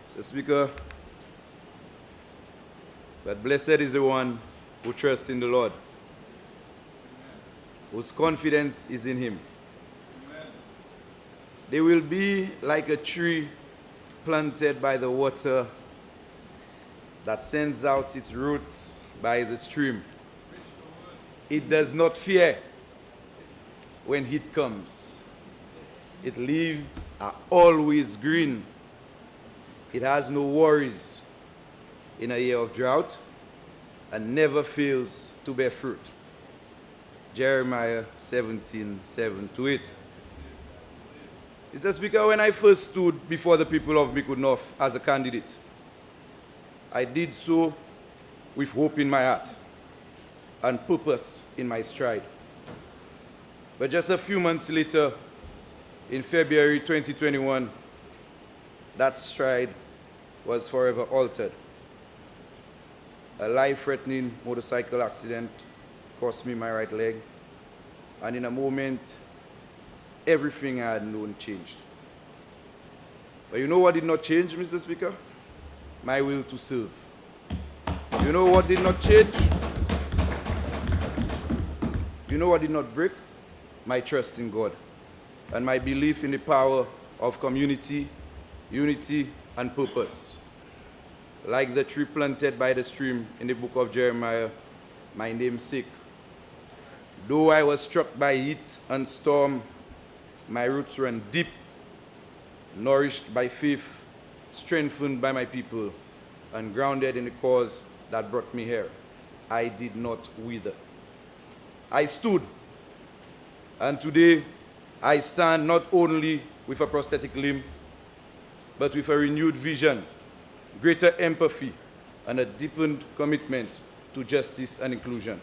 Mr. Speaker, but blessed is the one who trusts in the Lord, whose confidence is in him. They will be like a tree planted by the water that sends out its roots by the stream. It does not fear when heat comes. Its leaves are always green. It has no worries in a year of drought and never fails to bear fruit. Jeremiah 17:7-8. Mr. Speaker, when I first stood before the people of Micoud North as a candidate, I did so with hope in my heart and purpose in my stride. But just a few months later, in February 2021, that stride was forever altered. A life-threatening motorcycle accident cost me my right leg, and in a moment, everything I had known changed. But you know what did not change, Mr. Speaker? My will to serve. You know what did not change? You know what did not break? My trust in God and my belief in the power of community, unity, and purpose. Like the tree planted by the stream in the book of Jeremiah, my namesake. Though I was struck by heat and storm, my roots ran deep, nourished by faith, strengthened by my people, and grounded in the cause that brought me here. I did not wither. I stood, and today I stand not only with a prosthetic limb, but with a renewed vision, greater empathy, and a deepened commitment to justice and inclusion.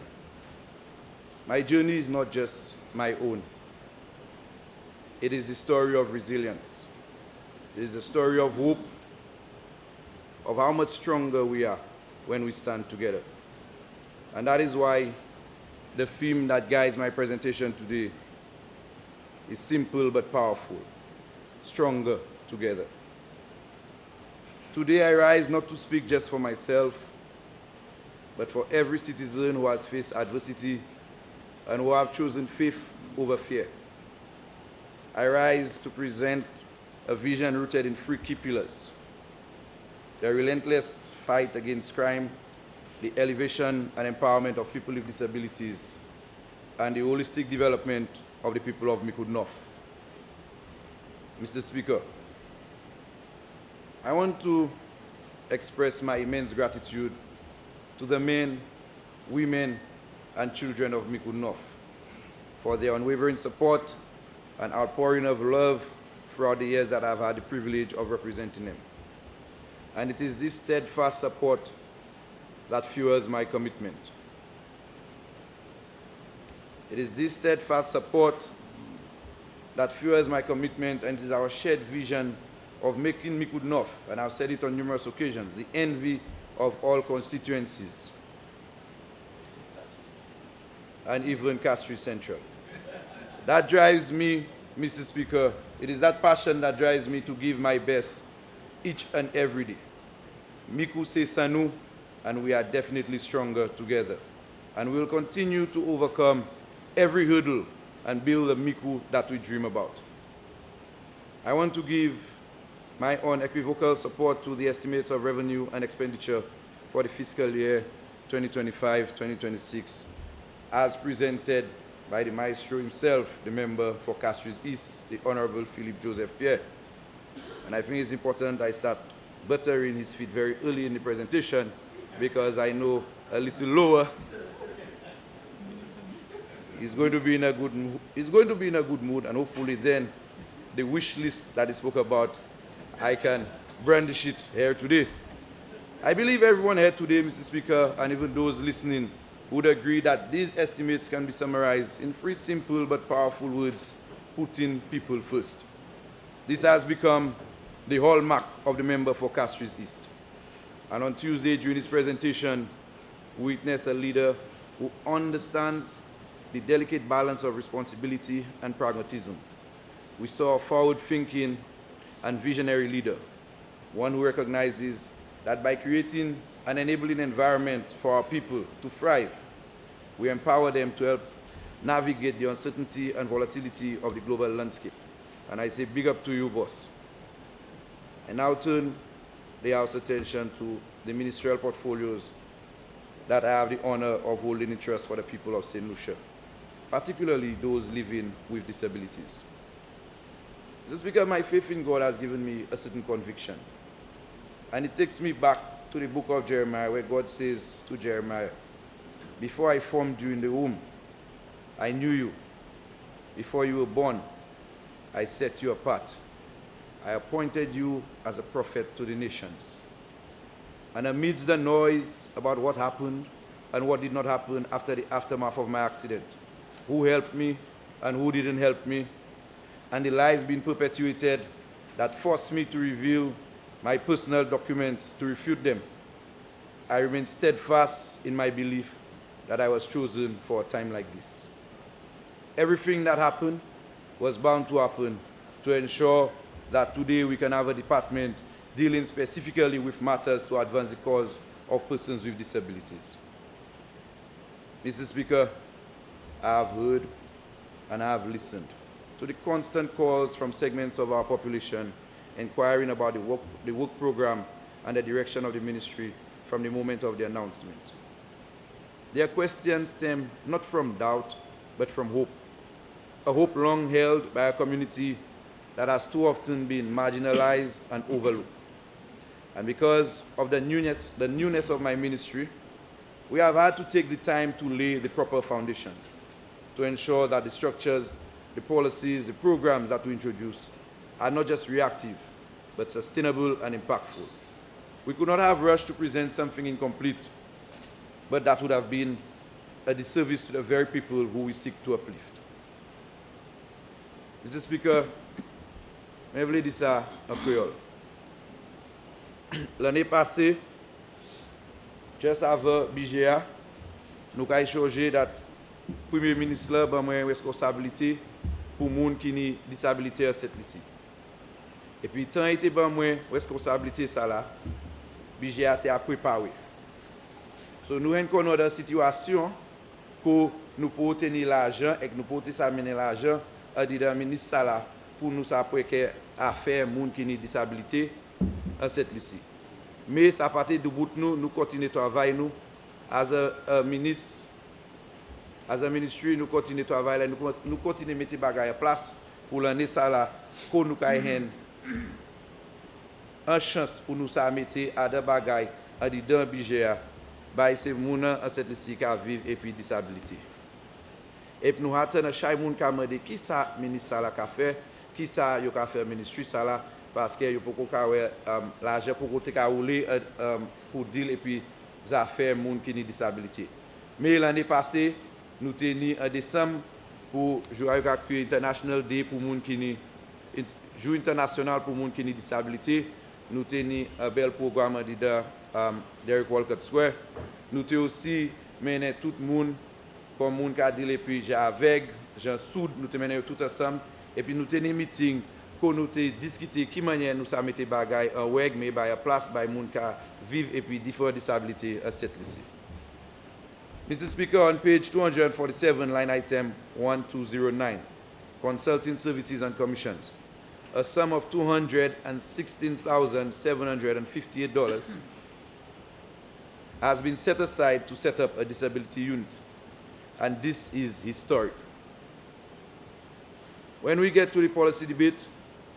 My journey is not just my own. It is the story of resilience. It is a story of hope, of how much stronger we are when we stand together. And that is why the theme that guides my presentation today is simple but powerful: stronger together. Today I rise not to speak just for myself, but for every citizen who has faced adversity and who have chosen faith over fear. I rise to present a vision rooted in three key pillars: the relentless fight against crime, the elevation and empowerment of people with disabilities, and the holistic development of the people of Micoud North. Mr. Speaker, I want to express my immense gratitude to the men, women, and children of Micoud North for their unwavering support and outpouring of love throughout the years that I've had the privilege of representing them. And it is this steadfast support that fuels my commitment. It is this steadfast support that fuels my commitment, and it is our shared vision of making Micoud North, and I've said it on numerous occasions, the envy of all constituencies, and even Castries Central. That drives me, Mr. Speaker. It is that passion that drives me to give my best each and every day. Micoud c'est ça nous, and we are definitely stronger together. And we will continue to overcome every hurdle and build the Micoud that we dream about. I want to give my unequivocal support to the estimates of revenue and expenditure for the fiscal year 2025-2026, as presented by the maestro himself, the member for Castries East, the Honorable Philippe Joseph Pierre. And I think it's important I start buttering his feet very early in the presentation, because I know a little lower he's going to be in a good mood, and hopefully then the wish list that he spoke about, I can brandish it here today. I believe everyone here today, Mr. Speaker, and even those listening, would agree that these estimates can be summarized in three simple but powerful words: putting people first. This has become the hallmark of the member for Castries East. And on Tuesday, during his presentation, we witnessed a leader who understands the delicate balance of responsibility and pragmatism. We saw a forward-thinking and visionary leader one who recognizes that by creating an enabling environment for our people to thrive, we empower them to help navigate the uncertainty and volatility of the global landscape. And I say big up to you, boss. And now turn the House's attention to the ministerial portfolios that I have the honor of holding in trust for the people of St. Lucia, particularly those living with disabilities. This is because my faith in God has given me a certain conviction. And it takes me back to the book of Jeremiah, where God says to Jeremiah, "Before I formed you in the womb, I knew you. Before you were born, I set you apart. I appointed you as a prophet to the nations." And amidst the noise about what happened and what did not happen after the aftermath of my accident, who helped me and who didn't help me, and the lies being perpetuated that forced me to reveal my personal documents to refute them, I remain steadfast in my belief that I was chosen for a time like this. Everything that happened was bound to happen to ensure that today we can have a department dealing specifically with matters to advance the cause of persons with disabilities. Mr. Speaker, I have heard and I have listened to the constant calls from segments of our population inquiring about the work program and the direction of the ministry from the moment of the announcement. Their questions stem not from doubt, but from hope, a hope long held by a community that has too often been marginalized and overlooked. And because of the newness of my ministry, we have had to take the time to lay the proper foundation to ensure that the structures, the policies, the programs that we introduce are not just reactive, but sustainable and impactful. We could not have rushed to present something incomplete, but that would have been a disservice to the very people who we seek to uplift. Mr. Speaker, je voulais dire ça en créole. L'année passée, juste avant BGA, nous avons échangé que le Premier ministre a une responsabilité pour les gens qui ont une disabilité à cette lycée. Et puis, tant été une responsabilité, ça là, BGA a préparé. So, nous sommes dans une situation où nous pouvons tenir l'argent et que nous pouvons amener l'argent à dire le ministre ça là pour nous apprêter à faire les gens qui ont une disabilité à cette lycée. Mais ça partir de bout nous continuons à travailler nous as a ministre, as a ministry, nous continuons à travailler nous continuons à mettre les bagages en place pour l'année ça là qu'on nous gagne une chance pour nous mettre à des bagages à dire dans budget bah c'est moun à cette lycée qui vivent et puis disabilité. Et puis nous attendons chaque monde qui a demandé qui ça ministre ça là qu'a fait, qui ça yo qu'a fait ministry ça là parce que yo pour l'argent pour côté ka rouler pour deal et puis ça fait monde qui ont disabilité. Mais l'année passée nous teni en décembre pour jouer International Day pour monde qui jour international pour monde qui ont disabilité. Nous teni un bel programme de Derek Walcott Square. Nous avons aussi mené tout le monde comme monde qui a dit et puis j'ai avec Jean Soud nous avons mené tout ensemble et puis nous avons un meeting qu'on nous a discuté qui manière nous ça mettre bagaille en weg mais by a place by monde qui vivent et puis différentes disabilités à cette lycée. Mr. Speaker, on page 247 line item 1209 consulting services and commissions, a sum of $216,758 has been set aside to set up a disability unit, and this is historic. When we get to the policy debate,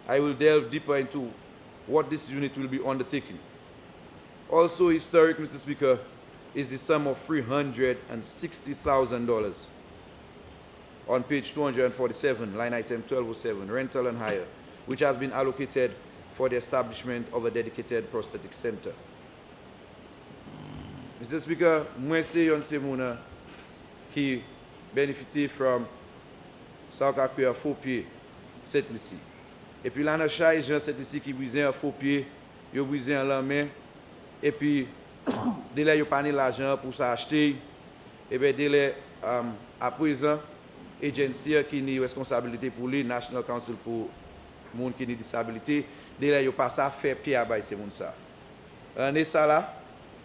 I will delve deeper into what this unit will be undertaking. Also historic, Mr. Speaker, is the sum of $360,000 on page 247, line item 1207, rental and hire, which has been allocated for the establishment of a dedicated prosthetic center. Mr. Speaker, moi c'est yon se moun qui bénéficie from ça qu'a créé un faux pied cette lycée. Et puis là dans chaque gens cette lycée qui brisé un faux pied, yo brisé en la main et puis délai yo pas l'argent pour s'acheter et ben délai à présent agency qui ni responsabilité pour les National Council pour monde qui ont disabilité de là yo pas ça faire pied bay c'est moun ça. En ça là,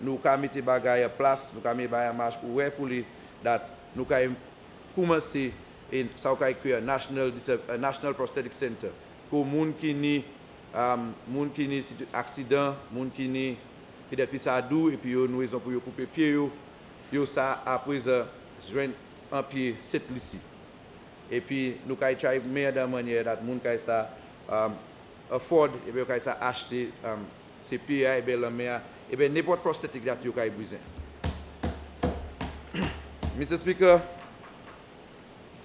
nous ka mettre bagay en place, nous ka mettre bagay en marche pour pour li that nous ka commencer et ça ka créer un national prosthetic center pour moun qui ni accident, moun qui ni peut-être puis ça dou et puis yo nous raison pour yo couper pied yo ça après joindre un pied cette ici. Et puis nous ka try meilleure manière that moun ka ça afford et bien ka ça acheter ces pieds et bien la meilleure et bien n'importe prosthétique that yo ka besoin. Mr. Speaker,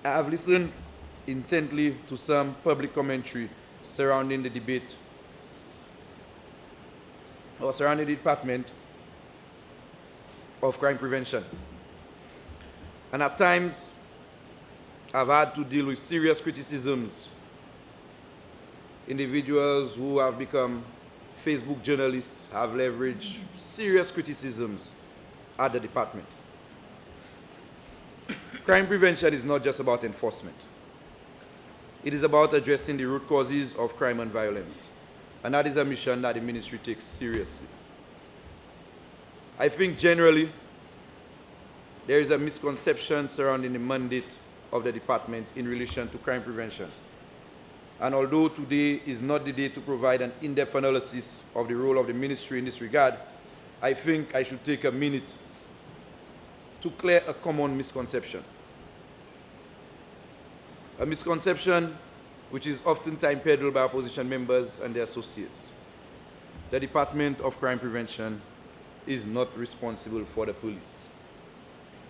I have listened intently to some public commentary surrounding the debate or surrounding the Department of Crime Prevention. And at times, I've had to deal with serious criticisms. Individuals who have become Facebook journalists have leveraged serious criticisms at the department. Crime prevention is not just about enforcement. It is about addressing the root causes of crime and violence. And that is a mission that the ministry takes seriously. I think generally, there is a misconception surrounding the mandate of the department in relation to crime prevention. And although today is not the day to provide an in-depth analysis of the role of the ministry in this regard, I think I should take a minute to clear a common misconception. A misconception which is oftentimes peddled by opposition members and their associates. The Department of Crime Prevention is not responsible for the police.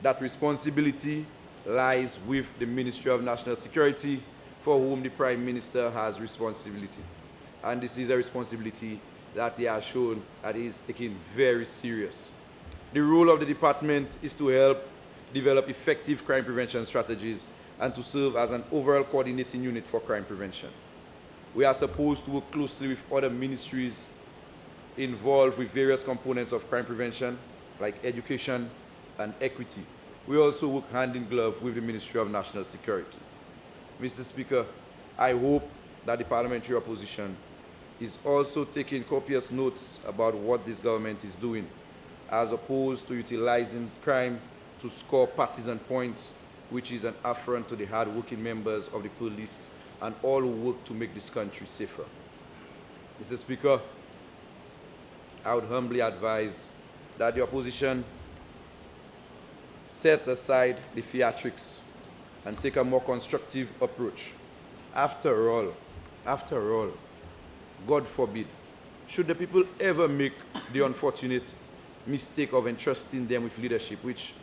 That responsibility lies with the Ministry of National Security, for whom the Prime Minister has responsibility. And this is a responsibility that he has shown that he is taking very serious. The role of the department is to help develop effective crime prevention strategies and to serve as an overall coordinating unit for crime prevention. We are supposed to work closely with other ministries involved with various components of crime prevention, like education and equity. We also work hand in glove with the Ministry of National Security. Mr. Speaker, I hope that the parliamentary opposition is also taking copious notes about what this government is doing, as opposed to utilizing crime to score partisan points, which is an affront to the hard-working members of the police and all who work to make this country safer. Mr. Speaker, I would humbly advise that the opposition set aside the theatrics and take a more constructive approach. After all, God forbid, should the people ever make the unfortunate mistake of entrusting them with leadership, which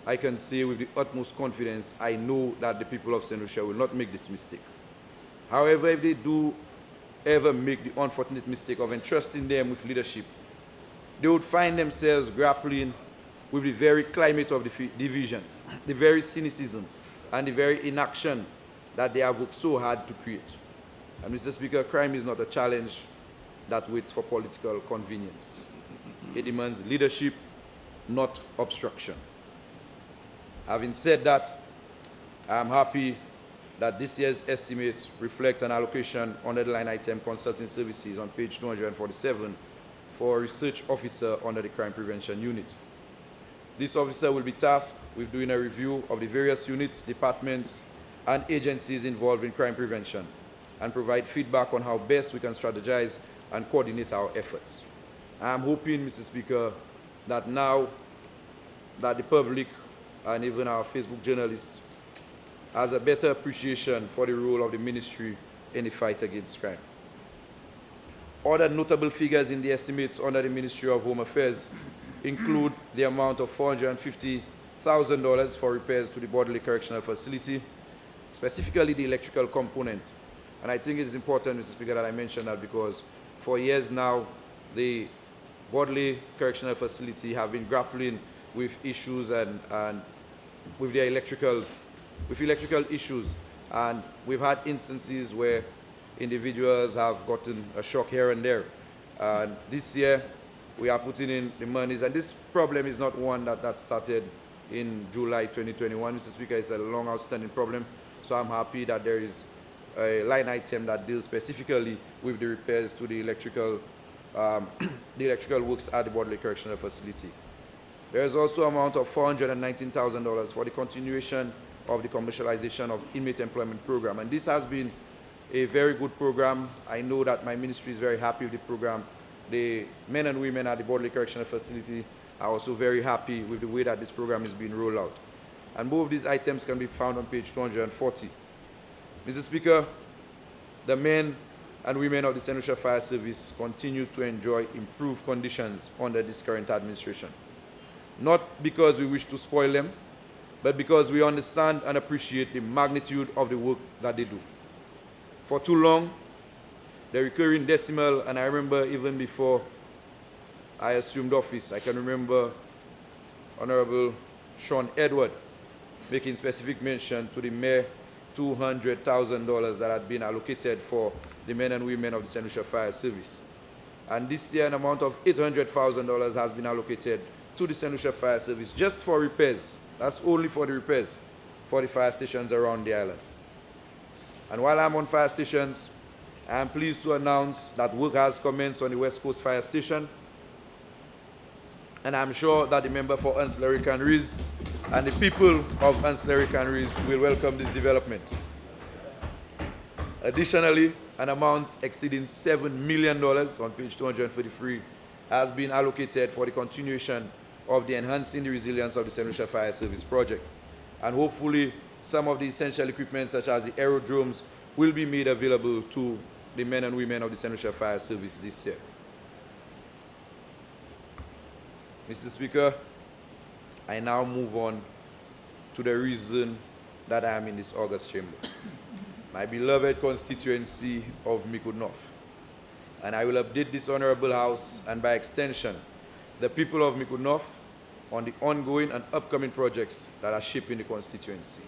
I can say with the utmost confidence, I know that the people of St. Lucia will not make this mistake. However, if they do ever make the unfortunate mistake of entrusting them with leadership, they would find themselves grappling with the very climate of division, the very cynicism, and the very inaction that they have worked so hard to create. And Mr. Speaker, crime is not a challenge that waits for political convenience. It demands leadership, not obstruction. Having said that, I am happy that this year's estimates reflect an allocation under the line item consulting services on page 247 for a research officer under the crime prevention unit. This officer will be tasked with doing a review of the various units, departments, and agencies involved in crime prevention and provide feedback on how best we can strategize and coordinate our efforts. I am hoping, Mr. Speaker, that now that the public and even our Facebook journalists has a better appreciation for the role of the ministry in the fight against crime. Other notable figures in the estimates under the Ministry of Home Affairs include the amount of $450,000 for repairs to the Bodley Correctional Facility, specifically the electrical component. And I think it is important, Mr. Speaker, that I mention that because for years now, the Bodley Correctional Facility have been grappling with issues and with their electrical issues. And we've had instances where individuals have gotten a shock here and there. And this year, we are putting in the monies, and this problem is not one that started in July 2021, Mr. Speaker. It's a long outstanding problem, so I'm happy that there is a line item that deals specifically with the repairs to the electrical works at the Border Correctional Facility. There is also an amount of $419,000 for the continuation of the commercialization of inmate employment program. And this has been a very good program. I know that my ministry is very happy with the program. The men and women at the Border Correctional Facility are also very happy with the way that this program is being rolled out. And both of these items can be found on page 240. Mr. Speaker, the men and women of the St. Lucia Fire Service continue to enjoy improved conditions under this current administration. Not because we wish to spoil them, but because we understand and appreciate the magnitude of the work that they do. For too long, the recurring decimal, and I remember even before I assumed office, I can remember Honorable Sean Edward making specific mention to the mere $200,000 that had been allocated for the men and women of the St. Lucia Fire Service. And this year, an amount of $800,000 has been allocated to the St. Lucia Fire Service just for repairs. That's only for the repairs for the fire stations around the island. And while I'm on fire stations, I am pleased to announce that work has commenced on the West Coast Fire Station. And I'm sure that the member for Ancillary Canneries and the people of Ancillary Canneries will welcome this development. Additionally, an amount exceeding $7 million on page 243 has been allocated for the continuation of the Enhancing the Resilience of the St. Lucia Fire Service project. And hopefully, some of the essential equipment, such as the aerodromes, will be made available to the men and women of the St. Lucia Fire Service this year. Mr. Speaker, I now move on to the reason that I am in this August chamber. My beloved constituency of Micoud North. And I will update this Honorable House and by extension, the people of Micoud North on the ongoing and upcoming projects that are shaping the constituency.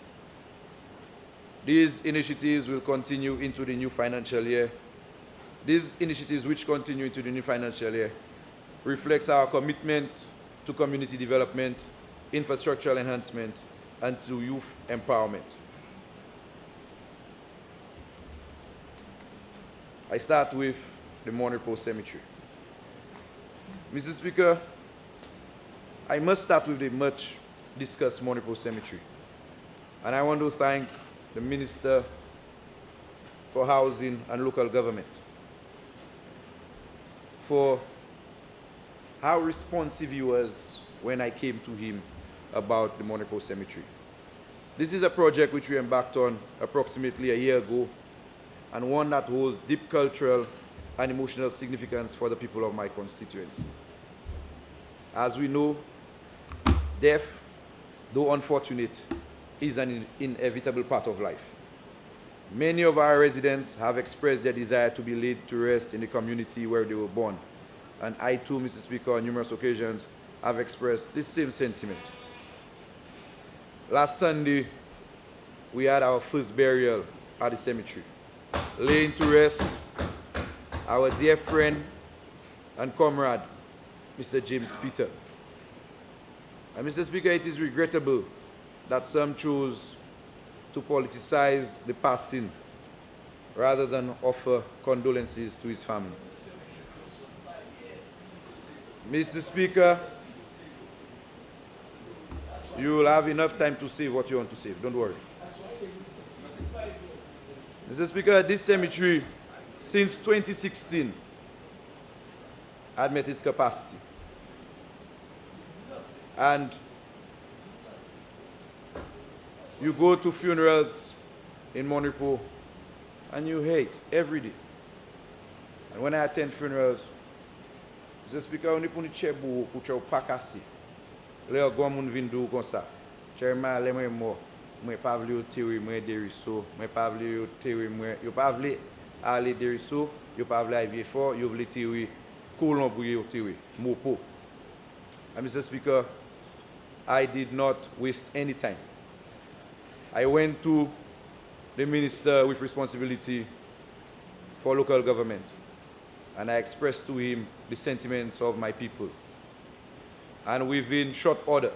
These initiatives will continue into the new financial year. These initiatives which continue into the new financial year reflects our commitment to community development, infrastructural enhancement, and to youth empowerment. I start with the Montreal Cemetery. Mr. Speaker, I must start with the much discussed Montreal Cemetery. And I want to thank the Minister for Housing and Local Government for how responsive he was when I came to him about the Montreal Cemetery. This is a project which we embarked on approximately a year ago, and one that holds deep cultural and emotional significance for the people of my constituency. As we know, death, though unfortunate, is an inevitable part of life. Many of our residents have expressed their desire to be laid to rest in the community where they were born. And I too, Mr. Speaker, on numerous occasions have expressed this same sentiment. Last Sunday, we had our first burial at the cemetery, laying to rest our dear friend and comrade, Mr. James Peter. And Mr. Speaker, it is regrettable that some chose to politicize the passing rather than offer condolences to his family. Mr. Speaker, you will have enough time to save what you want to save. Don't worry. Mr. Speaker, this cemetery, since 2016, had met its capacity. And you go to funerals in Montreal and you hate every day. And when I attend funerals, Mr. Speaker, on est pour nous chebou pour chou pas casser. Là, quand on vient d'où comme ça, chairman, les moi moi pas vle tirer moi deriso, moi pas vle tirer moi, yo pas vle aller deriso, yo pas vle aller fort, yo vle tirer colon pour yo tirer, mopo. And Mr. Speaker, I did not waste any time. I went to the minister with responsibility for local government, and I expressed to him the sentiments of my people. And within short order,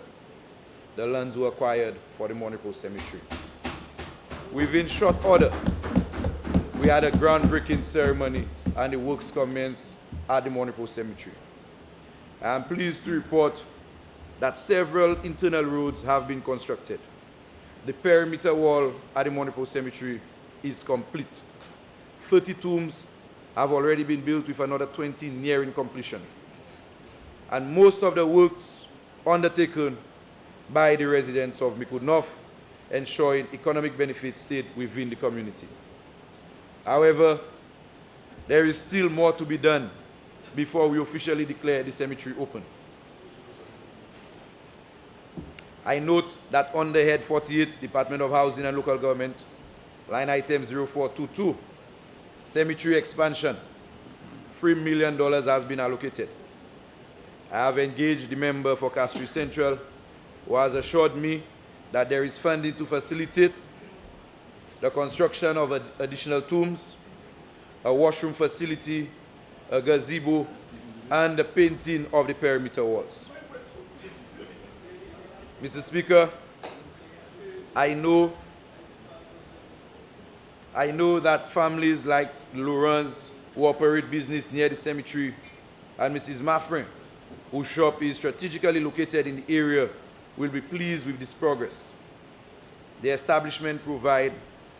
the lands were acquired for the Montreal Cemetery. Within short order, we had a groundbreaking ceremony and the works commenced at the Monipo Cemetery. I am pleased to report that several internal roads have been constructed. The perimeter wall at the Monipo Cemetery is complete. 30 tombs have already been built with another 20 nearing completion. And most of the works undertaken by the residents of Micoud North, ensuring economic benefits stayed within the community. However, there is still more to be done before we officially declare the cemetery open. I note that under Head 48, Department of Housing and Local Government, line item 0422, cemetery expansion, $3 million has been allocated. I have engaged the member for Castries Central, who has assured me that there is funding to facilitate the construction of additional tombs, a washroom facility, a gazebo, and the painting of the perimeter walls. Mr. Speaker, I know that families like Laurence, who operate business near the cemetery, and Mrs. Maffrin, whose shop is strategically located in the area, will be pleased with this progress. The establishment provides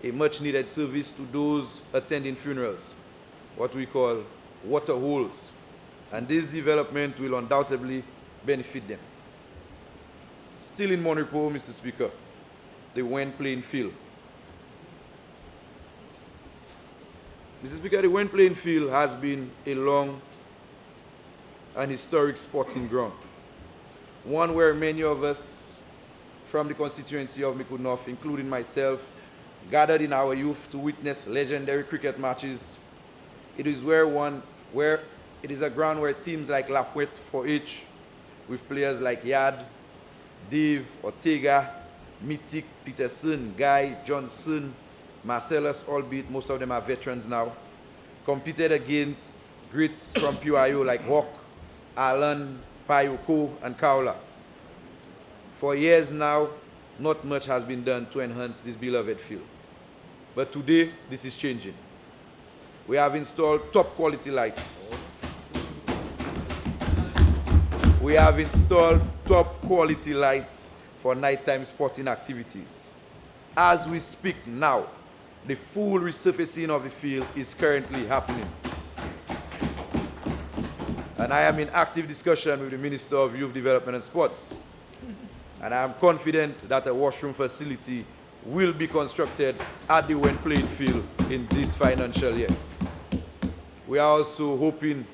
a much-needed service to those attending funerals, what we call water holes, and this development will undoubtedly benefit them. Still in Monipo, Mr. Speaker, the Wen playing field. Mr. Speaker, the Wen playing field has been a long and historic sporting ground, one where many of us from the constituency of Micoud North, including myself, gathered in our youth to witness legendary cricket matches. It is it is a ground where teams like La Pointe 4H, with players like Yad, Dave, Ortega, Mythic, Peterson, Guy, Johnson, Marcellus, albeit most of them are veterans now, competed against greats from PYO like Hawk, Alan, Payoko, and Kaula. For years now, not much has been done to enhance this beloved field. But today, this is changing. We have installed top quality lights. We have installed top quality lights for nighttime sporting activities. As we speak now, the full resurfacing of the field is currently happening. And I am in active discussion with the Minister of Youth Development and Sports. And I am confident that a washroom facility will be constructed at the Wen playing field in this financial year. We are also hoping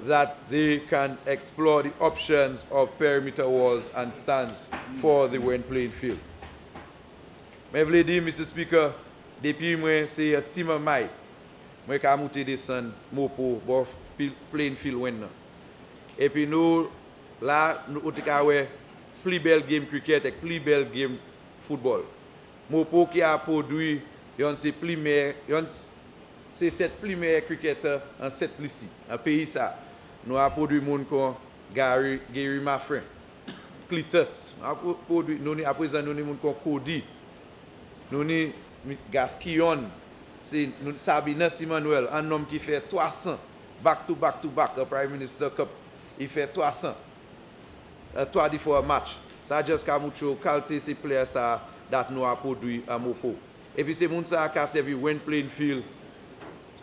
that they can explore the options of perimeter walls and stands for the Wen playing field. Mr. Speaker, depuis moi c'est un team of mai, moi ka monter descendre Mopo pour playing field Wen. Et puis nous là nous avons plus belle game cricket et plus belle game football. Mopo qui a produit c'est 7 plus meilleurs cricketeurs en 7 lycées. Un pays ça. Nous avons produit monde comme Gary Maffrin, Clitus, nous avons produit à présent nous monde comme Cody, nous avons Gaskion, c'est Sabina Simanuel, un homme qui fait 300 back to back, le Prime Minister Cup, il fait 300 3 fois match. Ça juste qu'à mucho qualité ces players ça that nous a produit à Mopo. Et puis c'est monde ça qui a servi Wen playing field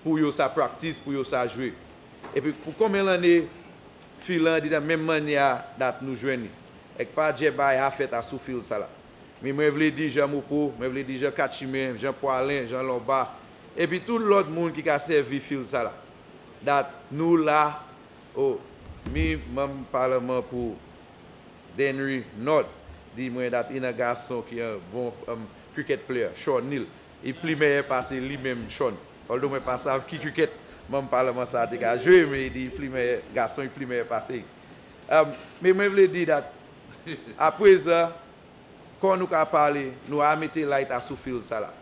pour yo sa practice, pour yo sa jouer. Et puis pour combien d'années filant de la même manière that nous joignons. Et pas Djebay a fait à sous fil ça là. Mais moi je dire Jean Mopo, moi je dire Jean Kachimé, Jean Poilin, Jean Lombard et puis tout l'autre monde qui a servi fil ça là. That nous là même parlement pour Denry Nord dit moi that un garçon qui est un bon cricket player, Sean Neal. Il plus meilleur passer lui-même Sean. Although moi pas savent qui cricket même parlement ça a joué mais il dit plus meilleur garçon il plus meilleur passer. Mais moi je veux dire that après ça quand nous a parlé nous a mis light à sous fil ça là.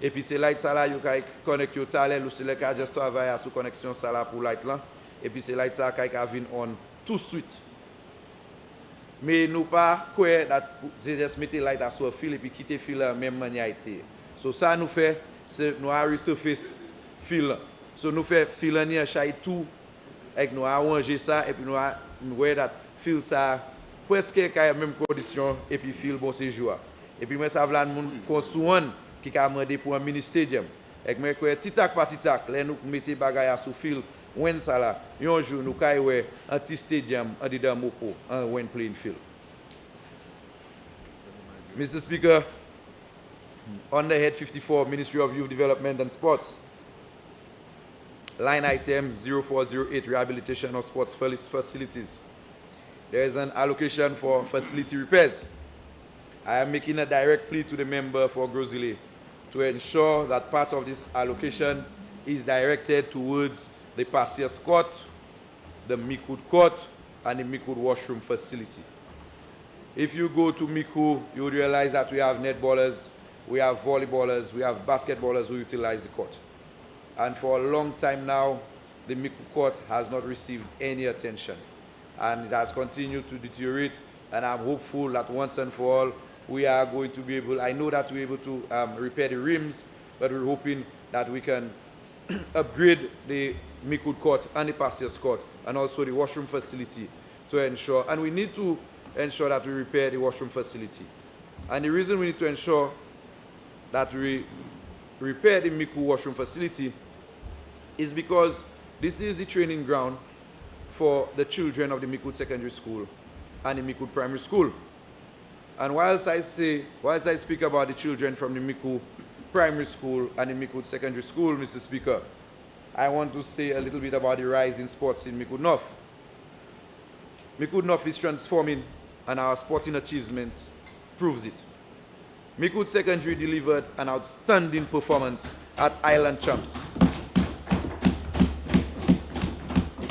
Et puis c'est light ça là you can connect your talent Lucia ka just travailler à sous connexion ça là pour light là et puis c'est light ça qui a vinn on tout de suite. Mais nous pas quoi that just mettre light à sous fil et puis quitter fil la même manière été. So ça nous fait nous avons resurface fil. So nous faisons fil en chay tout et nous avons arrangé ça et puis nous avons that fil ça presque dans même condition et puis fil bon séjour. Et puis moi ça vla moun konstrouan qui a demandé pour un mini stadium. Et moi titak par titak, là nous mettons bagaya sous fil when ça là. Un jour nous kay un petit stadium en dedans mopo en when playing field. Mr. Speaker, under Head 54, Ministry of Youth Development and Sports, line item 0408, rehabilitation of sports facilities. There is an allocation for facility repairs. I am making a direct plea to the member for Grozile to ensure that part of this allocation is directed towards the Passiers Court, the Mikud Court, and the Mikud washroom facility. If you go to Miku, you will realize that we have netballers, we have volleyballers, we have basketballers who utilize the court. And for a long time now, the Miku court has not received any attention. And it has continued to deteriorate, and I'm hopeful that once and for all, we are going to be able, I know that we're able to repair the rims, but we're hoping that we can upgrade the Mikud court and the Passiers court, and also the washroom facility to ensure, and we need to ensure that we repair the washroom facility. And the reason we need to ensure that we repair the Miku washroom facility is because this is the training ground for the children of the Mikud Secondary School and the Mikud Primary School. And whilst I speak about the children from the Mikud Primary School and the Mikud Secondary School, Mr. Speaker, I want to say a little bit about the rise in sports in Mikud North. Mikud North is transforming, and our sporting achievement proves it. Mikud Secondary delivered an outstanding performance at Island Champs.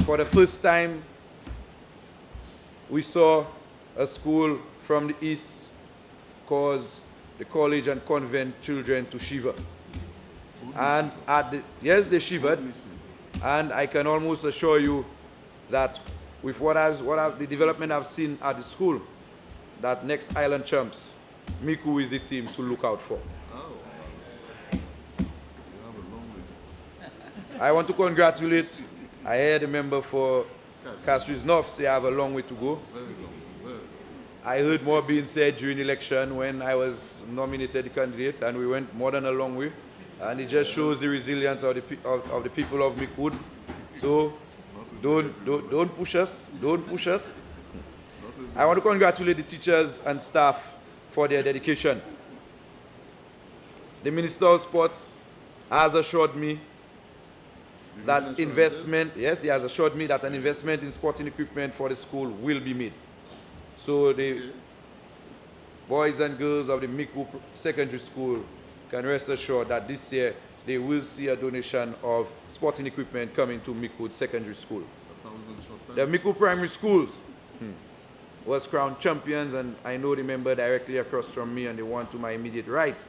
For the first time, we saw a school from the east cause the college and convent children to shiver. And yes, they shivered, and I can almost assure you that with the development I've seen at the school, that next Island Champs, Miku is the team to look out for. I want to congratulate, I heard a member for Castries North say I have a long way to go. I heard more being said during the election when I was nominated candidate, and we went more than a long way. And it just shows the resilience of the people of Mikud. So don't push us, don't push us. I want to congratulate the teachers and staff for their dedication. The Minister of Sports has assured me that investment, yes, he has assured me that an investment in sporting equipment for the school will be made. So the boys and girls of the Miku Secondary School can rest assured that this year they will see a donation of sporting equipment coming to Miku Secondary School. The Miku Primary Schools was crowned champions, and I know the member directly across from me and the one to my immediate right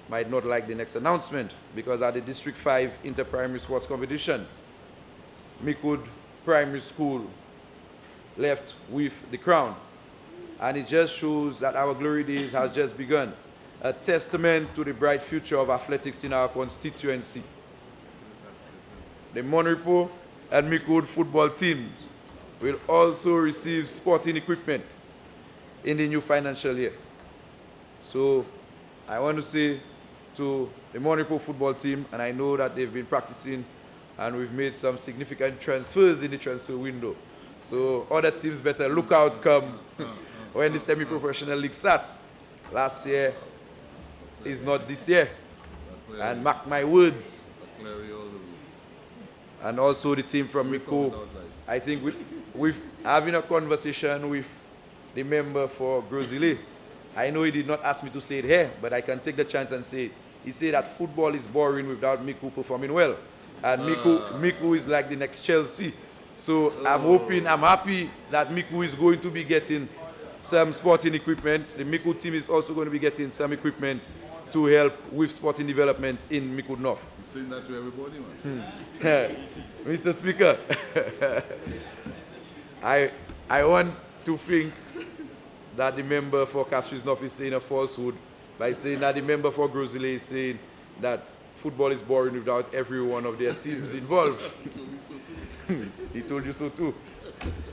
might not like the next announcement, because at the District 5 Inter-Primary Sports Competition, Mikud Primary School left with the crown. And it just shows that our glory days has just begun, a testament to the bright future of athletics in our constituency. The Monrepo and Mikud football teams will also receive sporting equipment in the new financial year. So I want to say to the Monrepo football team, and I know that they've been practicing and we've made some significant transfers in the transfer window. So other teams better look out come when the semi-professional league starts. Last year is not this year. And mark my words. And also the team from Miku, I think with having a conversation with the member for Grozile, I know he did not ask me to say it here, but I can take the chance and say it. He said that football is boring without Miku performing well. And Miku is like the next Chelsea. So I'm happy that Miku is going to be getting some sporting equipment. The Miku team is also going to be getting some equipment to help with sporting development in Mikud North. You're saying that to everybody, man. Mr. Speaker, I want to think that the member for Castries North is saying a falsehood by saying that the member for Grozile is saying that football is boring without every one of their teams involved. He told you so too.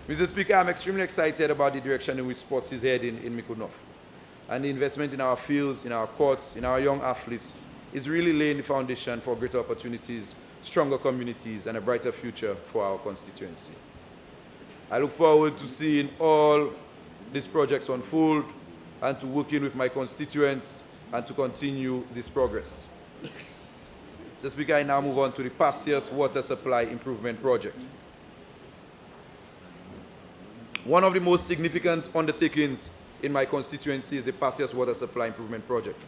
Mr. Speaker, I'm extremely excited about the direction in which sports is heading in Miko North. And the investment in our fields, in our courts, in our young athletes is really laying the foundation for greater opportunities, stronger communities, and a brighter future for our constituency. I look forward to seeing all these projects unfold and to working with my constituents and to continue this progress. Mr. Speaker, I now move on to the past year's water supply improvement project. One of the most significant undertakings in my constituency is the past year's water supply improvement project,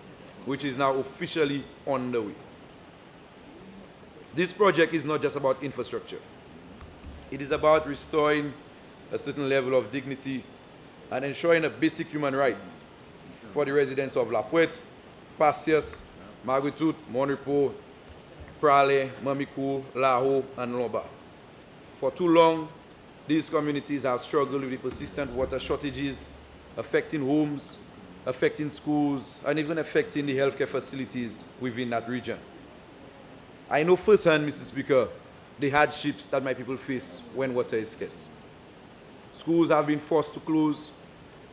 which is now officially underway. This project is not just about infrastructure. It is about restoring a certain level of dignity and ensuring a basic human right for the residents of La Puette, Pasias, Marguerite, Monrepo, Prale, Mamikou, Laho, and Lomba. For too long, these communities have struggled with the persistent water shortages affecting homes, affecting schools, and even affecting the healthcare facilities within that region. I know firsthand, Mr. Speaker, the hardships that my people face when water is scarce. Schools have been forced to close,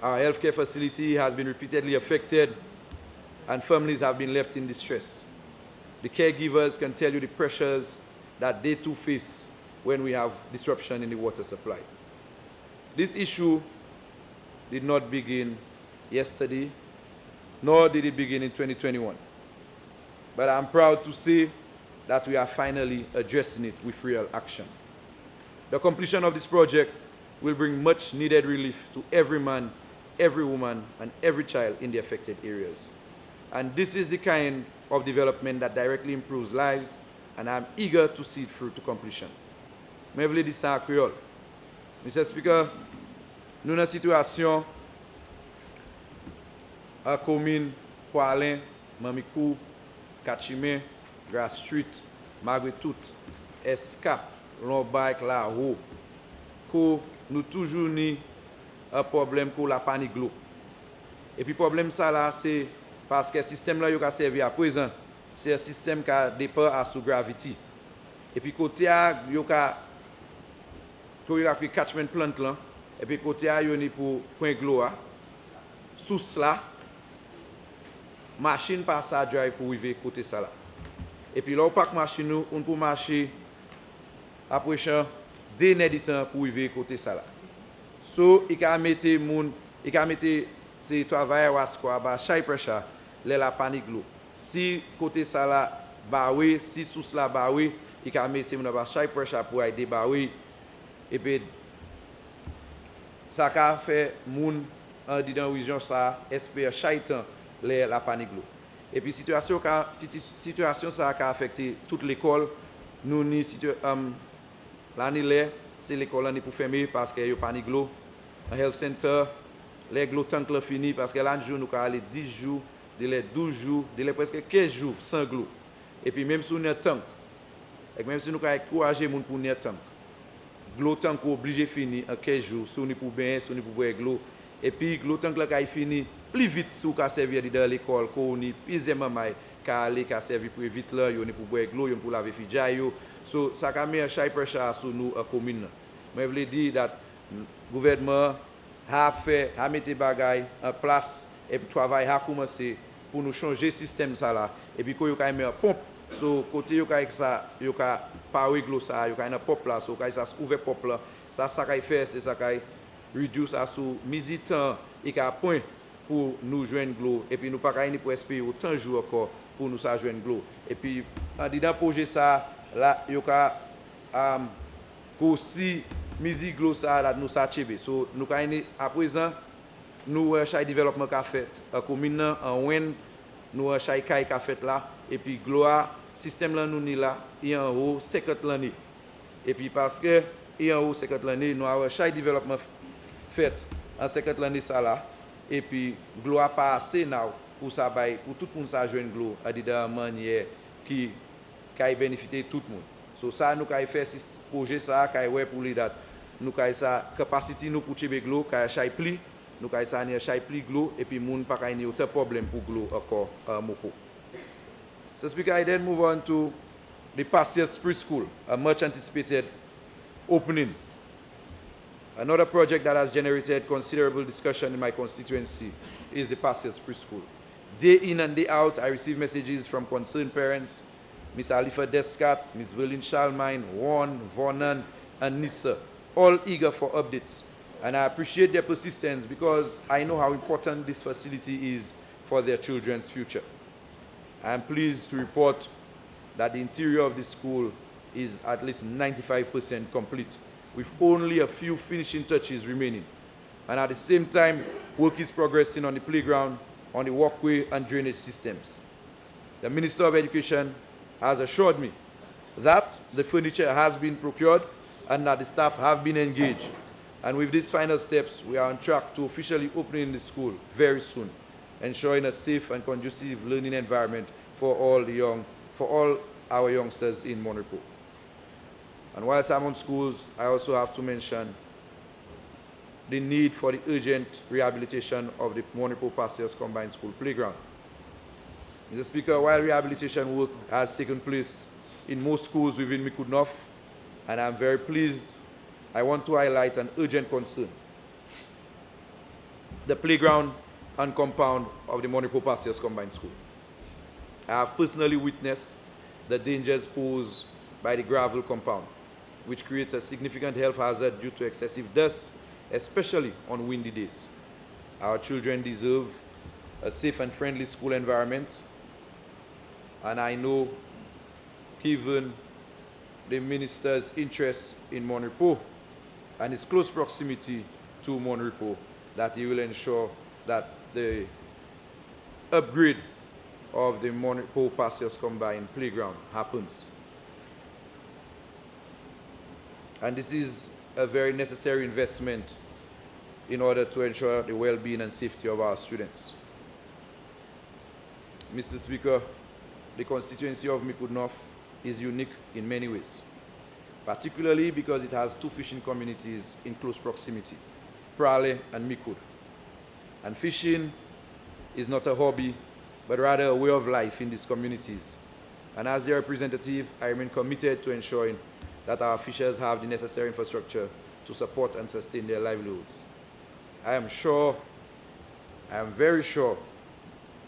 our healthcare facility has been repeatedly affected, and families have been left in distress. The caregivers can tell you the pressures that they too face when we have disruption in the water supply. This issue did not begin yesterday, nor did it begin in 2021. But I'm proud to say that we are finally addressing it with real action. The completion of this project will bring much needed relief to every man, every woman, and every child in the affected areas. And this is the kind of development that directly improves lives, and I'm eager to see it through to completion. Je voulais dire ça en créole. Mr. Speaker, nous dans une situation à commune Poilin, Mamikou, Kachime, Grass Street, Marguerite, Escape, Lombard, La Haut, que nous toujours ni un problème pour la panique l'eau. Et puis le problème ça là, c'est parce que le système là qui a servi à présent, c'est un système qui dépend à sous gravité. Et puis côté a yo ka pris catchment plant là, et puis côté a yo ni pour point l'eau sous là, machine passe à drive pour arriver côté ça là. Et puis là on pack machine nous, on pour marcher après champ des de temps pour arriver côté ça là. So il a mettre moun, il a mettre ces travailleurs à quoi ba high pressure les la panique l'eau. Si côté ça là ba oui, si sous là ba oui, il a mettre moun ba high pressure pour aider ba oui. Et puis ça a fait moun en dit dans vision ça espère chaitan les la panique l'eau. Et puis situation ça a affecté toute l'école. Nous ni l'année là c'est l'école pour fermer parce que y a panique l'eau. Un health center les l'eau tank là fini parce que l'année jour nous aller 10 jours, délai 12 jours, délai presque 15 jours sans l'eau. Et puis même si on a tank et même si nous encourager moun pour venir tank. L'eau tank obligé fini en 15 jours, si on est pour bien, si on est pour boire l'eau. Et puis l'eau tank là qui fini plus vite si on servir dans l'école qu'on est plus maman ka aller ka servir plus vite là, yo ne pour boire l'eau, yo pour laver fidja yo. So ça ka met un high pressure sur nous en commune. Mais je veux dire that gouvernement a mis des bagages en place et puis travail a commencé pour nous changer le système ça là. Et puis quand yo ka met un pompe so côté yo ka ça yo ka parer l'eau ça, yo ka une pompe là, so ka ça ouvert pompe là. Ça ka fait c'est ça ka reduce à sous mise temps et ka point pour nous joindre l'eau et puis nous pas ka pour espérer autant jours encore pour nous ça joindre l'eau. Et puis en dedans projet ça là yo ka aussi musique l'eau ça là nous ça chébé. So nous ka à présent nous chaque développement qu'a fait en commune en Wen nous chaque kay qu'a fait là et puis gloire système là nous ni là et en haut 50 l'année. Et puis parce que et en haut 50 l'année nous avons chaque développement fait en 50 l'année ça là et puis gloire pas assez now pour ça pour tout le monde ça joindre l'eau à de manière qui bénéficier tout le monde. So ça nous kay fait projet ça kay ouais pour les dates nous kay ça capacité nous pour tirer l'eau kay chaque pli nous kay ça ni chaque pli l'eau et puis monde pas kay ni autant problème pour l'eau encore moko. Mr. Speaker, I then move on to the past year's preschool, a much anticipated opening. Another project that has generated considerable discussion in my constituency is the past year's preschool. Day in and day out, I receive messages from concerned parents, Ms. Alifa Descat, Ms. Verlin Shalmine, Warren, Vernon, and Nissa, all eager for updates. And I appreciate their persistence because I know how important this facility is for their children's future. I am pleased to report that the interior of the school is at least 95% complete, with only a few finishing touches remaining. And at the same time, work is progressing on the playground, on the walkway and drainage systems. The Minister of Education has assured me that the furniture has been procured and that the staff have been engaged. And with these final steps, we are on track to officially opening the school very soon, ensuring a safe and conducive learning environment for all our youngsters in Monrepo. And whilst I'm on schools, I also have to mention the need for the urgent rehabilitation of the Monrepo Pastures Combined School Playground. Mr. Speaker, while rehabilitation work has taken place in most schools within Micoud North, and I'm very pleased, I want to highlight an urgent concern: the playground and compound of the Monrepo Pastures Combined School. I have personally witnessed the dangers posed by the gravel compound, which creates a significant health hazard due to excessive dust, especially on windy days. Our children deserve a safe and friendly school environment, and I know, given the Minister's interest in Monrepo and his close proximity to Monrepo, that he will ensure that the upgrade of the Monrepo Pastures Combined Playground happens. And this is a very necessary investment in order to ensure the well-being and safety of our students. Mr. Speaker, the constituency of Micoud North is unique in many ways, particularly because it has two fishing communities in close proximity, Prale and Micoud. And fishing is not a hobby, but rather a way of life in these communities. And as their representative, I remain committed to ensuring that our fishers have the necessary infrastructure to support and sustain their livelihoods. I am very sure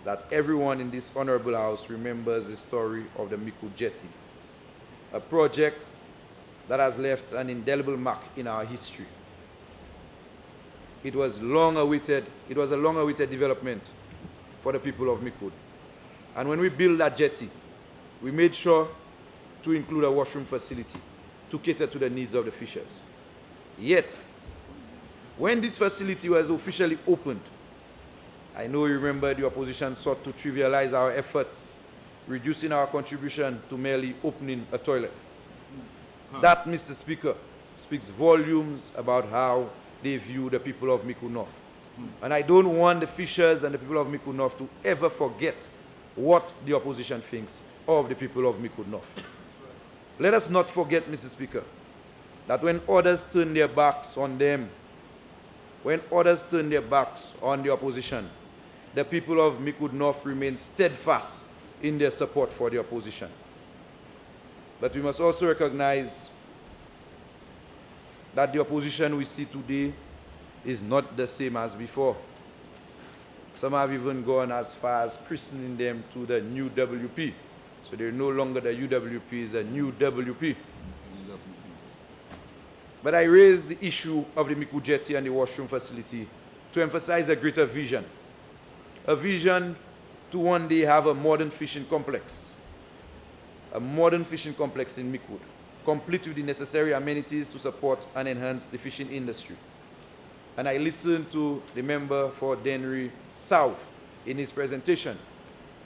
that everyone in this honorable house remembers the story of the Micoud Jetty, a project that has left an indelible mark in our history. It was a long-awaited development for the people of Micoud. And when we built that jetty, we made sure to include a washroom facility to cater to the needs of the fishers. Yet, when this facility was officially opened, I know you remember the opposition sought to trivialize our efforts, reducing our contribution to merely opening a toilet. That, Mr. Speaker, speaks volumes about how they view the people of Micoud North. And I don't want the fishers and the people of Micoud North to ever forget what the opposition thinks of the people of Micoud North. Let us not forget, Mr. Speaker, that when others turn their backs on them, when others turn their backs on the opposition, the people of Micoud North remain steadfast in their support for the opposition. But we must also recognize that the opposition we see today is not the same as before. Some have even gone as far as christening them to the new WP. So they're no longer the UWP, it's the new WP. But I raised the issue of the Micoud Jetty and the washroom facility to emphasize a greater vision. A vision to one day have a modern fishing complex. A modern fishing complex in Micoud, complete with the necessary amenities to support and enhance the fishing industry. And I listened to the member for Dennery South in his presentation,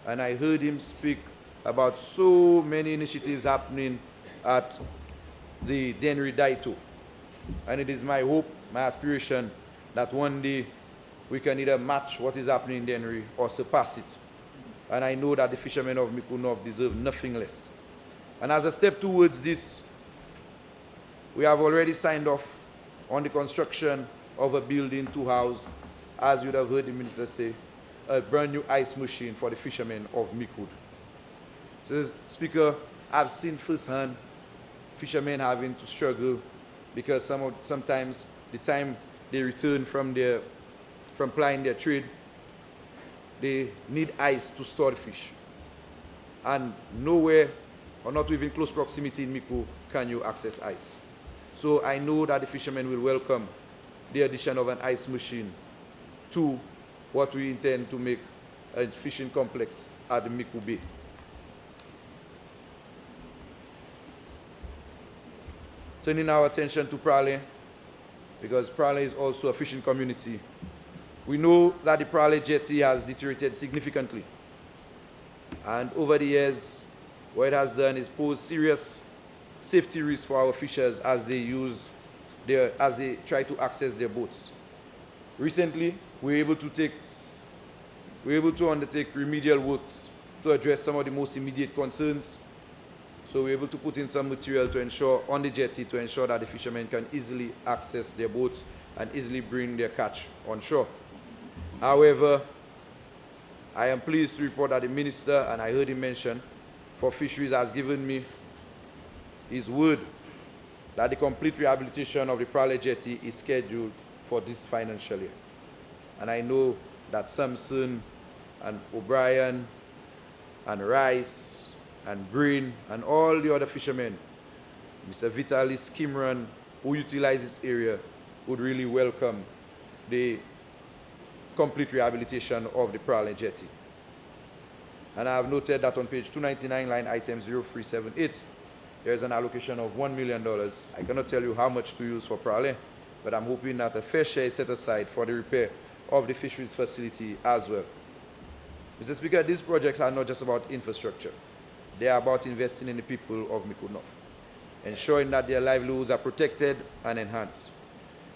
and I heard him speak about so many initiatives happening at the Dennery Daito. And it is my hope, my aspiration, that one day we can either match what is happening in Dennery or surpass it. And I know that the fishermen of Micoud North deserve nothing less. And as a step towards this, we have already signed off on the construction of a building to house, as you would have heard the minister say, a brand new ice machine for the fishermen of Micoud. So, Speaker, I've seen firsthand fishermen having to struggle because sometimes the time they return from plying their trade, they need ice to store the fish. And nowhere, or not within close proximity in Miku, can you access ice. So I know that the fishermen will welcome the addition of an ice machine to what we intend to make a fishing complex at the Miku Bay. Turning our attention to Prale, because Prale is also a fishing community. We know that the Prale jetty has deteriorated significantly. And over the years, what it has done is pose serious safety risks for our fishers as they try to access their boats. Recently, we were able to undertake remedial works to address some of the most immediate concerns. So we're able to put in some material to ensure, on the jetty, to ensure that the fishermen can easily access their boats and easily bring their catch on shore. However, I am pleased to report that the Minister, and I heard him mention, for Fisheries has given me his word that the complete rehabilitation of the Prale jetty is scheduled for this financial year. And I know that Samson and O'Brien and Rice and Brain and all the other fishermen, Mr. Vitalis Kimran, who utilize this area, would really welcome the complete rehabilitation of the Prale jetty. And I have noted that on page 299, line item 0378, there is an allocation of $1 million. I cannot tell you how much to use for Prale, but I'm hoping that a fair share is set aside for the repair of the fisheries facility as well. Mr. Speaker, these projects are not just about infrastructure. They are about investing in the people of Miku North, ensuring that their livelihoods are protected and enhanced.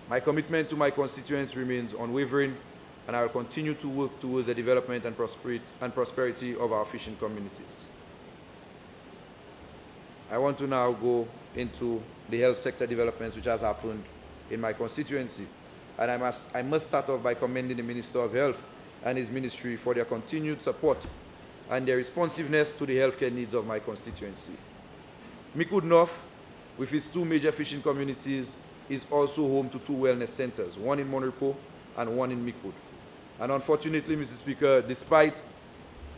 My commitment to my constituents remains unwavering, and I will continue to work towards the development and prosperity of our fishing communities. I want to now go into the health sector developments which has happened in my constituency. And I must start off by commending the Minister of Health and his ministry for their continued support and their responsiveness to the healthcare needs of my constituency. Miku North, with its two major fishing communities, is also home to two wellness centers, one in Monrepo and one in Mikud. And unfortunately, Mr. Speaker, despite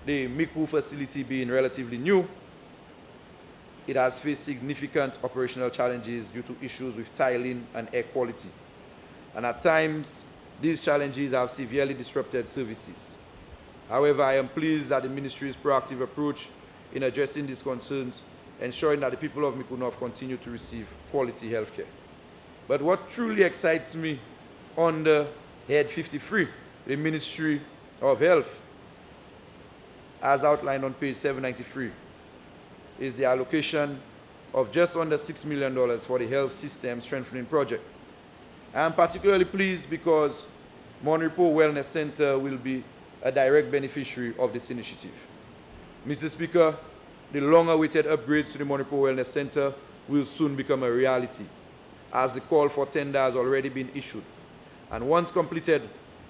the Miku facility being relatively new, it has faced significant operational challenges due to issues with tiling and air quality. And at times, these challenges have severely disrupted services. However, I am pleased that the ministry's proactive approach in addressing these concerns, ensuring that the people of Miku North continue to receive quality health care. But what truly excites me under Head 53, the Ministry of Health, as outlined on page 793, is the allocation of just under $6 million for the Health System Strengthening Project. I am particularly pleased because Monrepo Wellness Center will be a direct beneficiary of this initiative. Mr. Speaker, the long-awaited upgrades to the Monrepo Wellness Center will soon become a reality, as the call for tender has already been issued. And once completed,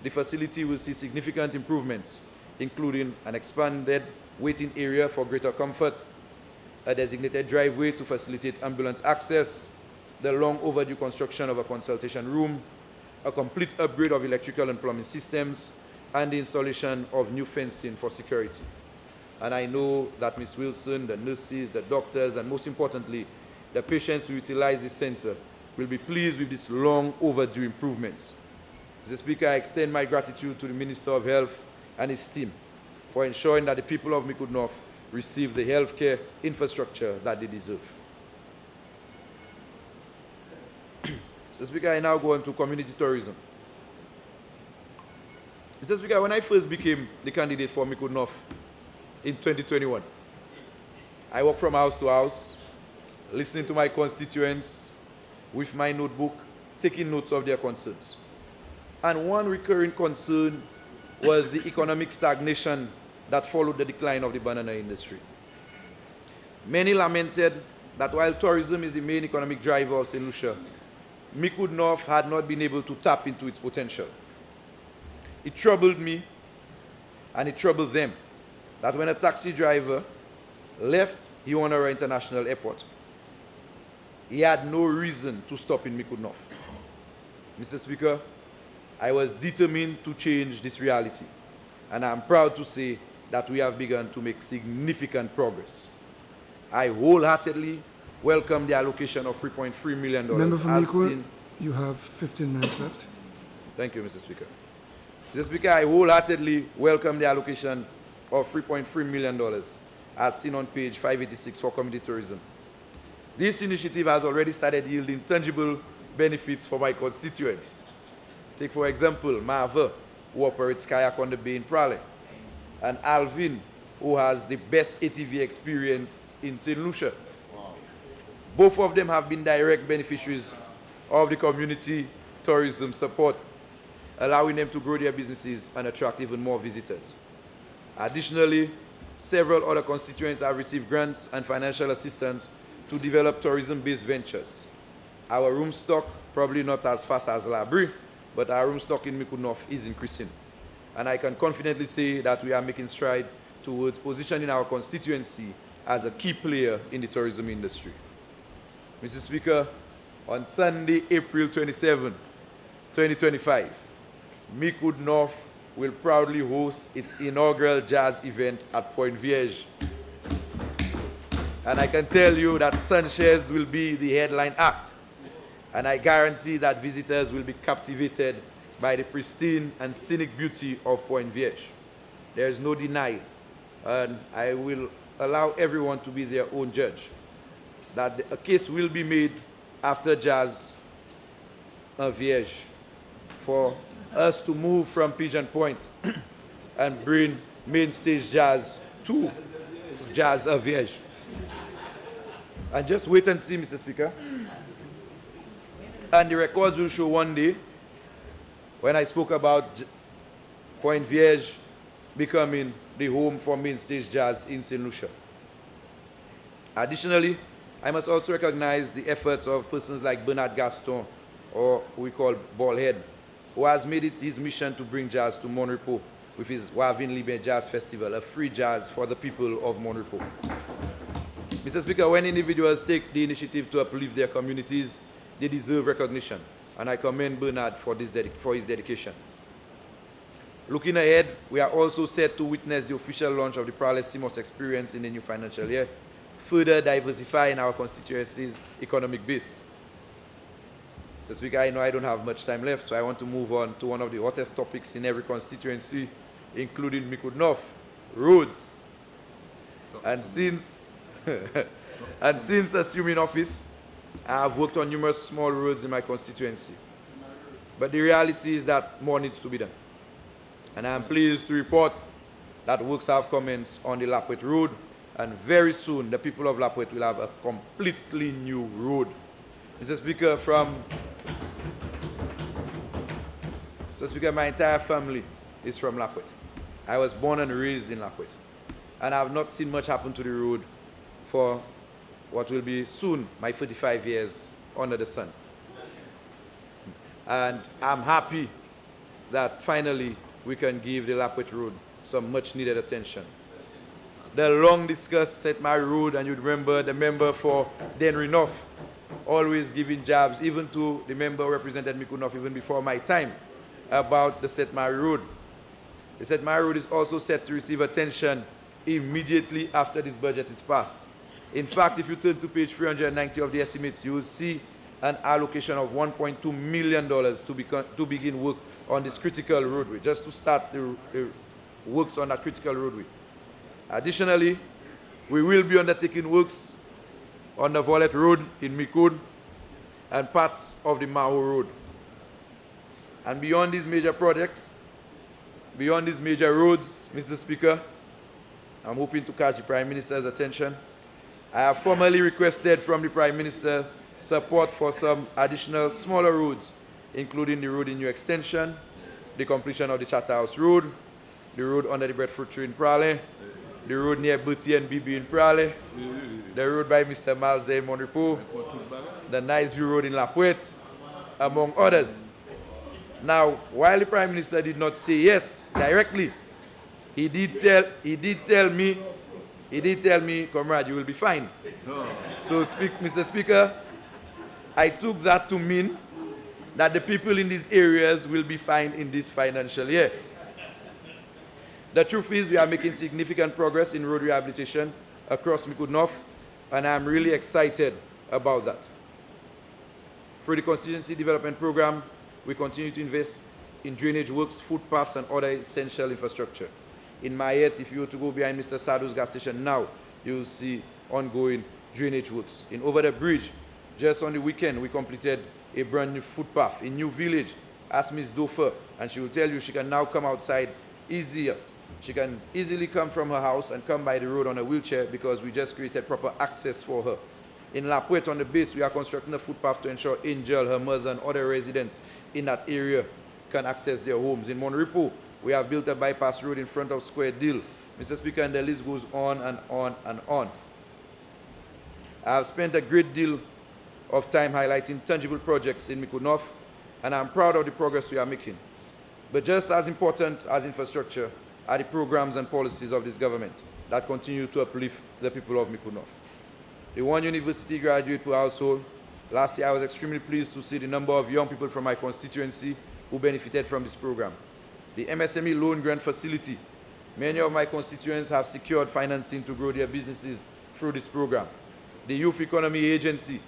the facility will see significant improvements, including an expanded waiting area for greater comfort, a designated driveway to facilitate ambulance access, the long overdue construction of a consultation room, a complete upgrade of electrical and plumbing systems, and the installation of new fencing for security. And I know that Ms. Wilson, the nurses, the doctors, and most importantly, the patients who utilize this center will be pleased with these long overdue improvements. Mr. Speaker, I extend my gratitude to the Minister of Health and his team for ensuring that the people of Miku North receive the healthcare infrastructure that they deserve. Mr. Speaker, I now go on to community tourism. Mr. Speaker, when I first became the candidate for Miku North in 2021, I walked from house to house, listening to my constituents with my notebook, taking notes of their concerns. And one recurring concern was the economic stagnation that followed the decline of the banana industry. Many lamented that while tourism is the main economic driver of St. Lucia, Miku North had not been able to tap into its potential. It troubled me, and it troubled them, that when a taxi driver left Honora International Airport, he had no reason to stop in Mikudnov. Mr. Speaker, I was determined to change this reality, and I'm proud to say that we have begun to make significant progress. I wholeheartedly welcome the allocation of $3.3 million. Member for Mikud, you have 15 minutes left. Thank you, Mr. Speaker. Mr. Speaker, I wholeheartedly welcome the allocation of $3.3 million as seen on page 586 for community tourism. This initiative has already started yielding tangible benefits for my constituents. Take, for example, Marva, who operates kayak on the bay in Prale, and Alvin, who has the best ATV experience in St. Lucia. Wow. Both of them have been direct beneficiaries of the community tourism support, allowing them to grow their businesses and attract even more visitors. Additionally, several other constituents have received grants and financial assistance to develop tourism-based ventures. Our room stock, probably not as fast as Labrie, but our room stock in Mikudnov is increasing. And I can confidently say that we are making stride towards positioning our constituency as a key player in the tourism industry. Mr. Speaker, on Sunday, April 27, 2025, Mikudnov will proudly host its inaugural jazz event at Point Vierge. And I can tell you that Sanchez will be the headline act. And I guarantee that visitors will be captivated by the pristine and scenic beauty of Point Vierge. There is no denying, and I will allow everyone to be their own judge, that a case will be made after jazz Vierge for us to move from Pigeon Point and bring main stage jazz to jazz Vierge. And just wait and see, Mr. Speaker. And the records will show one day when I spoke about Point Vierge becoming the home for main stage jazz in St. Lucia. Additionally, I must also recognize the efforts of persons like Bernard Gaston, or we call Ballhead, who has made it his mission to bring jazz to Mon Repos with his Wavin Libe Jazz Festival, a free jazz for the people of Mon Repos. Mr. Speaker, when individuals take the initiative to uplift their communities, they deserve recognition, and I commend Bernard for his dedication. Looking ahead, we are also set to witness the official launch of the Prale CMOS experience in the new financial year, further diversifying our constituency's economic base. Mr. Speaker, I know I don't have much time left, so I want to move on to one of the hottest topics in every constituency, including Mikudnov, roads. And since assuming office, I have worked on numerous small roads in my constituency. But the reality is that more needs to be done. And I am pleased to report that works have commenced on the Lapwet Road, and very soon the people of Lapwet will have a completely new road. Mr. Speaker, my entire family is from Lapwet. I was born and raised in Lapwet, and I have not seen much happen to the road for what will be soon my 35 years under the sun. And I'm happy that finally we can give the Lapwet Road some much needed attention. The long discussed St. Mary Road, and you remember the member for Denry North always giving jabs, even to the member who represented Mikudnov even before my time, about the St. Mary Road. The St. Mary Road is also set to receive attention immediately after this budget is passed. In fact, if you turn to page 390 of the estimates, you will see an allocation of $1.2 million to begin work on this critical roadway, just to start the works on that critical roadway. Additionally, we will be undertaking works on the Volet Road in Mikud and parts of the Maho Road. And beyond these major projects, beyond these major roads, Mr. Speaker, I'm hoping to catch the Prime Minister's attention. I have formally requested from the Prime Minister support for some additional smaller roads, including the road in New Extension, the completion of the Charterhouse Road, the road under the breadfruit tree in Prale, the road near Bertie and Bibi in Prale, the road by Mr. Malze in Mon Repos, the Nice View Road in Lapwet, among others. Now, while the Prime Minister did not say yes directly, he did tell me He did tell me, comrade, you will be fine. So, Mr. Speaker, I took that to mean that the people in these areas will be fine in this financial year. The truth is we are making significant progress in road rehabilitation across Micoud North, and I'm really excited about that. Through the Constituency Development Program, we continue to invest in drainage works, footpaths, and other essential infrastructure. In Mayette, if you were to go behind Mr. Sado's gas station now, you will see ongoing drainage works. In Over the Bridge, just on the weekend, we completed a brand new footpath in New Village. Ask Ms. Dofer, and she will tell you she can now come outside easier. She can easily come from her house and come by the road on a wheelchair because we just created proper access for her. In La Puette, on the base, we are constructing a footpath to ensure Angel, her mother, and other residents in that area can access their homes. In Monrepo, we have built a bypass road in front of Square Deal. Mr. Speaker, and the list goes on and on and on. I have spent a great deal of time highlighting tangible projects in Micoud North, and I'm proud of the progress we are making. But just as important as infrastructure are the programs and policies of this government that continue to uplift the people of Micoud North. The one university graduate per household. Last year, I was extremely pleased to see the number of young people from my constituency who benefited from this program. The MSME loan grant facility. Many of my constituents have secured financing to grow their businesses through this program. The Youth Economy Agency.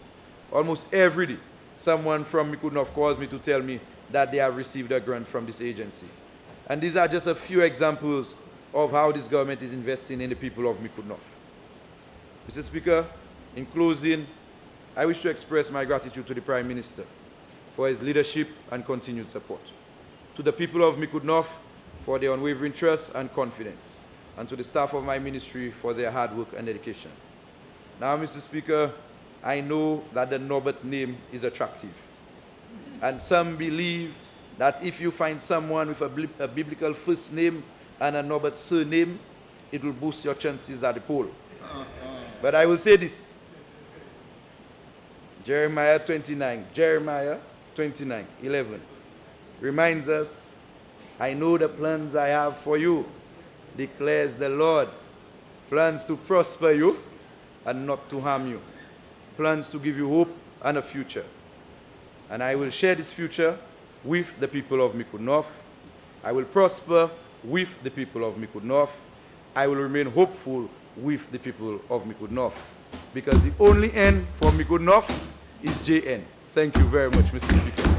Almost every day, someone from Micoud North calls me to tell me that they have received a grant from this agency. And these are just a few examples of how this government is investing in the people of Micoud North. Mr. Speaker, in closing, I wish to express my gratitude to the Prime Minister for his leadership and continued support, to the people of Micoud North for their unwavering trust and confidence, and to the staff of my ministry for their hard work and dedication. Now, Mr. Speaker, I know that the Norbert name is attractive, and some believe that if you find someone with a biblical first name and a Norbert surname, it will boost your chances at the poll. But I will say this. Jeremiah 29:11 reminds us, I know the plans I have for you, declares the Lord. Plans to prosper you and not to harm you. Plans to give you hope and a future. And I will share this future with the people of Micoud North. I will prosper with the people of Micoud North. I will remain hopeful with the people of Micoud North. Because the only N for Micoud North is JN. Thank you very much, Mr. Speaker.